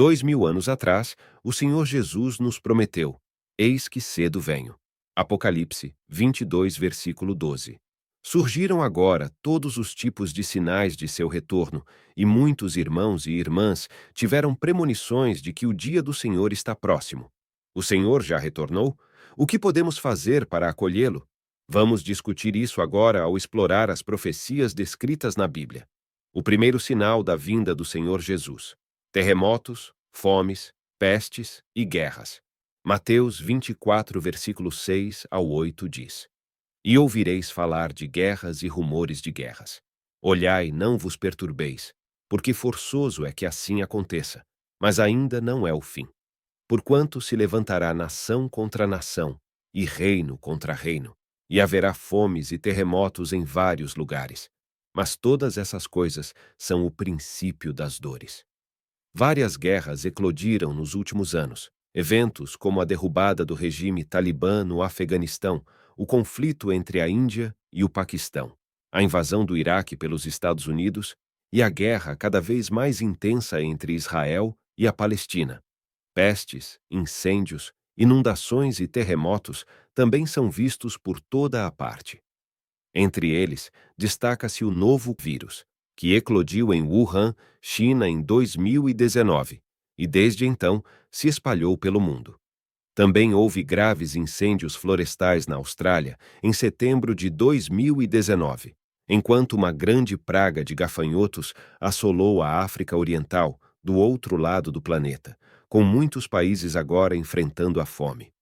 2000 anos atrás, o Senhor Jesus nos prometeu: Eis que cedo venho. Apocalipse 22, versículo 12. Surgiram agora todos os tipos de sinais de seu retorno, e muitos irmãos e irmãs tiveram premonições de que o dia do Senhor está próximo. O Senhor já retornou? O que podemos fazer para acolhê-lo? Vamos discutir isso agora ao explorar as profecias descritas na Bíblia. O primeiro sinal da vinda do Senhor Jesus: terremotos, fomes, pestes e guerras. Mateus 24, versículo 6 ao 8 diz: E ouvireis falar de guerras e rumores de guerras. Olhai, não vos perturbeis, porque forçoso é que assim aconteça, mas ainda não é o fim. Porquanto se levantará nação contra nação, e reino contra reino, e haverá fomes e terremotos em vários lugares. Mas todas essas coisas são o princípio das dores. Várias guerras eclodiram nos últimos anos. Eventos como a derrubada do regime talibã no Afeganistão, o conflito entre a Índia e o Paquistão, a invasão do Iraque pelos Estados Unidos e a guerra cada vez mais intensa entre Israel e a Palestina. Pestes, incêndios, inundações e terremotos também são vistos por toda a parte. Entre eles, destaca-se o novo vírus, que eclodiu em Wuhan, China, em 2019, e desde então se espalhou pelo mundo. Também houve graves incêndios florestais na Austrália em setembro de 2019, enquanto uma grande praga de gafanhotos assolou a África Oriental, do outro lado do planeta, com muitos países agora enfrentando a fome.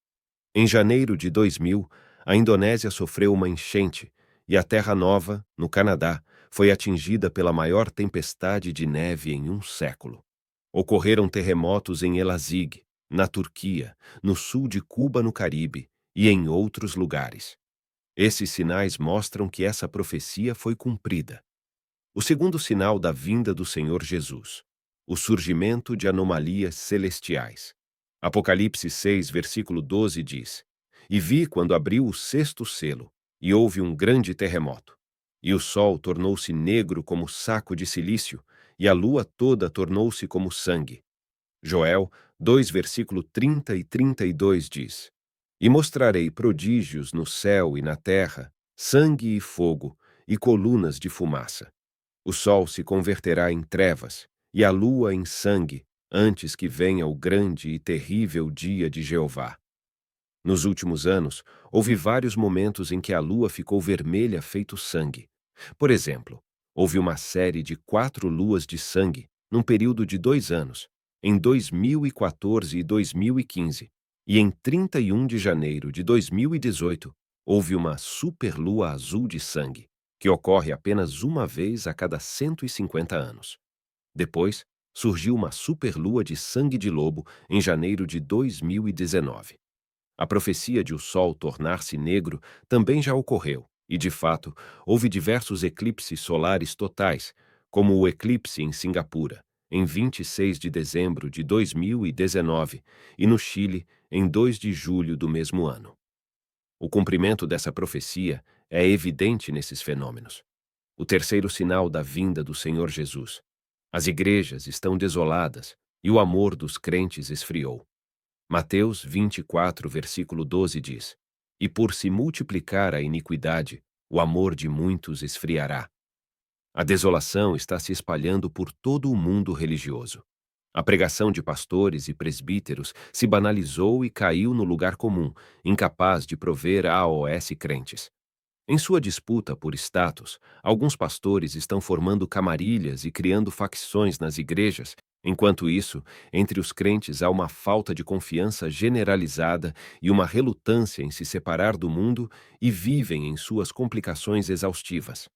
Em janeiro de 2000, a Indonésia sofreu uma enchente e a Terra Nova, no Canadá, foi atingida pela maior tempestade de neve em um século. Ocorreram terremotos em Elazig, na Turquia, no sul de Cuba, no Caribe, e em outros lugares. Esses sinais mostram que essa profecia foi cumprida. O segundo sinal da vinda do Senhor Jesus: o surgimento de anomalias celestiais. Apocalipse 6, versículo 12 diz: E vi quando abriu o sexto selo, e houve um grande terremoto. E o sol tornou-se negro como saco de cilício, e a lua toda tornou-se como sangue. Joel 2, versículo 30 e 32 diz: E mostrarei prodígios no céu e na terra, sangue e fogo, e colunas de fumaça. O sol se converterá em trevas, e a lua em sangue, antes que venha o grande e terrível dia de Jeová. Nos últimos anos, houve vários momentos em que a lua ficou vermelha feito sangue. Por exemplo, houve uma série de 4 luas de sangue, num período de 2 anos, em 2014 e 2015, e em 31 de janeiro de 2018, houve uma superlua azul de sangue, que ocorre apenas uma vez a cada 150 anos. Depois, surgiu uma superlua de sangue de lobo em janeiro de 2019. A profecia de o Sol tornar-se negro também já ocorreu, e de fato, houve diversos eclipses solares totais, como o eclipse em Singapura, em 26 de dezembro de 2019, e no Chile, em 2 de julho do mesmo ano. O cumprimento dessa profecia é evidente nesses fenômenos. O terceiro sinal da vinda do Senhor Jesus: as igrejas estão desoladas e o amor dos crentes esfriou. Mateus 24, versículo 12 diz: E por se multiplicar a iniquidade, o amor de muitos esfriará. A desolação está se espalhando por todo o mundo religioso. A pregação de pastores e presbíteros se banalizou e caiu no lugar comum, incapaz de prover a AOS crentes. Em sua disputa por status, alguns pastores estão formando camarilhas e criando facções nas igrejas. Enquanto isso, entre os crentes há uma falta de confiança generalizada e uma relutância em se separar do mundo e vivem em suas complicações exaustivas.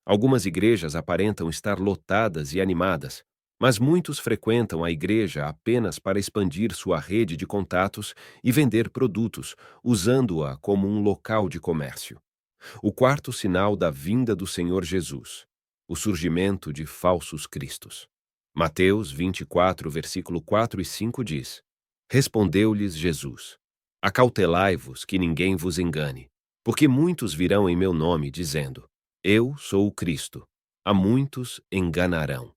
Algumas igrejas aparentam estar lotadas e animadas, mas muitos frequentam a igreja apenas para expandir sua rede de contatos e vender produtos, usando-a como um local de comércio. O quarto sinal da vinda do Senhor Jesus: o surgimento de falsos cristos. Mateus 24, versículo 4 e 5 diz: Respondeu-lhes Jesus: Acautelai-vos que ninguém vos engane, porque muitos virão em meu nome, dizendo: Eu sou o Cristo. A muitos enganarão.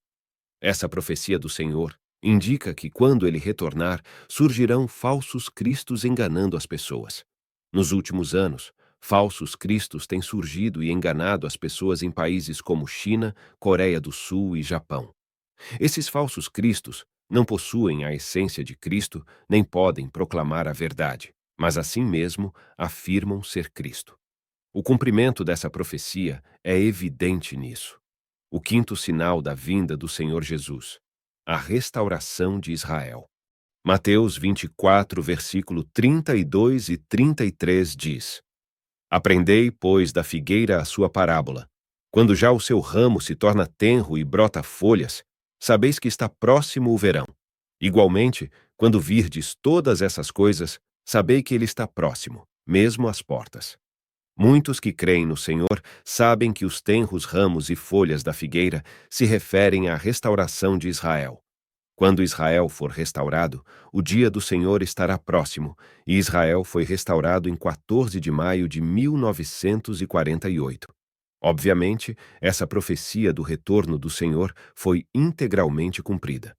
Essa profecia do Senhor Indica que, quando ele retornar, surgirão falsos cristos enganando as pessoas. Nos últimos anos, falsos cristos têm surgido e enganado as pessoas em países como China, Coreia do Sul e Japão. Esses falsos cristos não possuem a essência de Cristo nem podem proclamar a verdade, mas assim mesmo afirmam ser Cristo. O cumprimento dessa profecia é evidente nisso. O quinto sinal da vinda do Senhor Jesus, a restauração de Israel. Mateus 24, versículo 32 e 33 diz: Aprendei, pois, da figueira a sua parábola. Quando já o seu ramo se torna tenro e brota folhas, sabeis que está próximo o verão. Igualmente, quando virdes todas essas coisas, sabei que ele está próximo, mesmo às portas. Muitos que creem no Senhor sabem que os tenros ramos e folhas da figueira se referem à restauração de Israel. Quando Israel for restaurado, o dia do Senhor estará próximo, e Israel foi restaurado em 14 de maio de 1948. Obviamente, essa profecia do retorno do Senhor foi integralmente cumprida.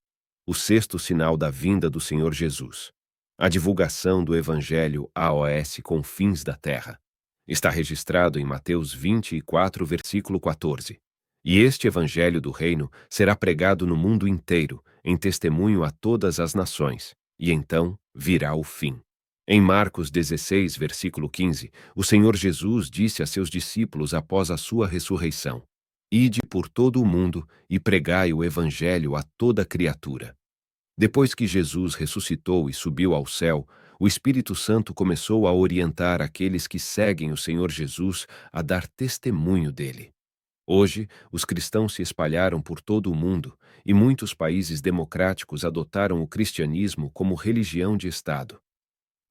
O sexto sinal da vinda do Senhor Jesus. A divulgação do Evangelho aos confins da terra. Está registrado em Mateus 24, versículo 14. E este Evangelho do Reino será pregado no mundo inteiro, em testemunho a todas as nações, e então virá o fim. Em Marcos 16, versículo 15, o Senhor Jesus disse a seus discípulos após a sua ressurreição: Ide por todo o mundo e pregai o Evangelho a toda criatura. Depois que Jesus ressuscitou e subiu ao céu, o Espírito Santo começou a orientar aqueles que seguem o Senhor Jesus a dar testemunho dele. Hoje, os cristãos se espalharam por todo o mundo e muitos países democráticos adotaram o cristianismo como religião de Estado.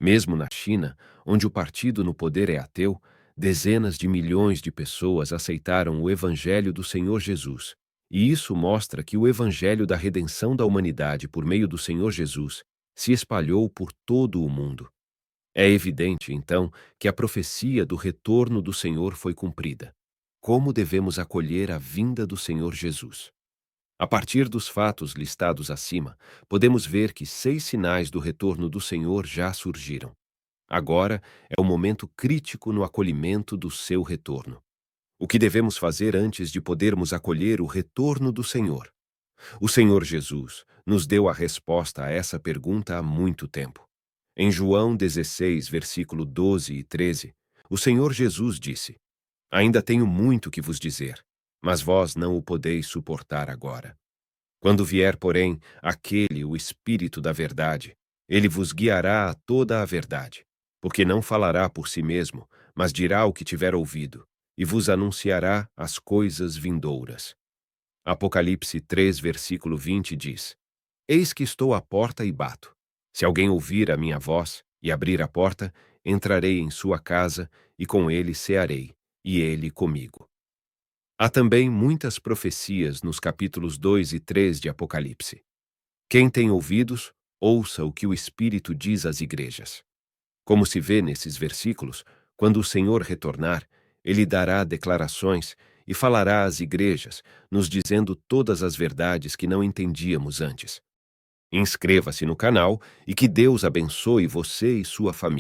Mesmo na China, onde o partido no poder é ateu, dezenas de milhões de pessoas aceitaram o Evangelho do Senhor Jesus. E isso mostra que o Evangelho da redenção da humanidade por meio do Senhor Jesus se espalhou por todo o mundo. É evidente, então, que a profecia do retorno do Senhor foi cumprida. Como devemos acolher a vinda do Senhor Jesus? A partir dos fatos listados acima, podemos ver que 6 sinais do retorno do Senhor já surgiram. Agora é o momento crítico no acolhimento do seu retorno. O que devemos fazer antes de podermos acolher o retorno do Senhor? O Senhor Jesus nos deu a resposta a essa pergunta há muito tempo. Em João 16, versículo 12 e 13, o Senhor Jesus disse: Ainda tenho muito que vos dizer, mas vós não o podeis suportar agora. Quando vier, porém, aquele, o Espírito da verdade, ele vos guiará a toda a verdade, porque não falará por si mesmo, mas dirá o que tiver ouvido, e vos anunciará as coisas vindouras. Apocalipse 3, versículo 20 diz: Eis que estou à porta e bato. Se alguém ouvir a minha voz e abrir a porta, entrarei em sua casa e com ele cearei, e ele comigo. Há também muitas profecias nos capítulos 2 e 3 de Apocalipse. Quem tem ouvidos, ouça o que o Espírito diz às igrejas. Como se vê nesses versículos, quando o Senhor retornar, ele dará declarações e falará às igrejas, nos dizendo todas as verdades que não entendíamos antes. Inscreva-se no canal e que Deus abençoe você e sua família.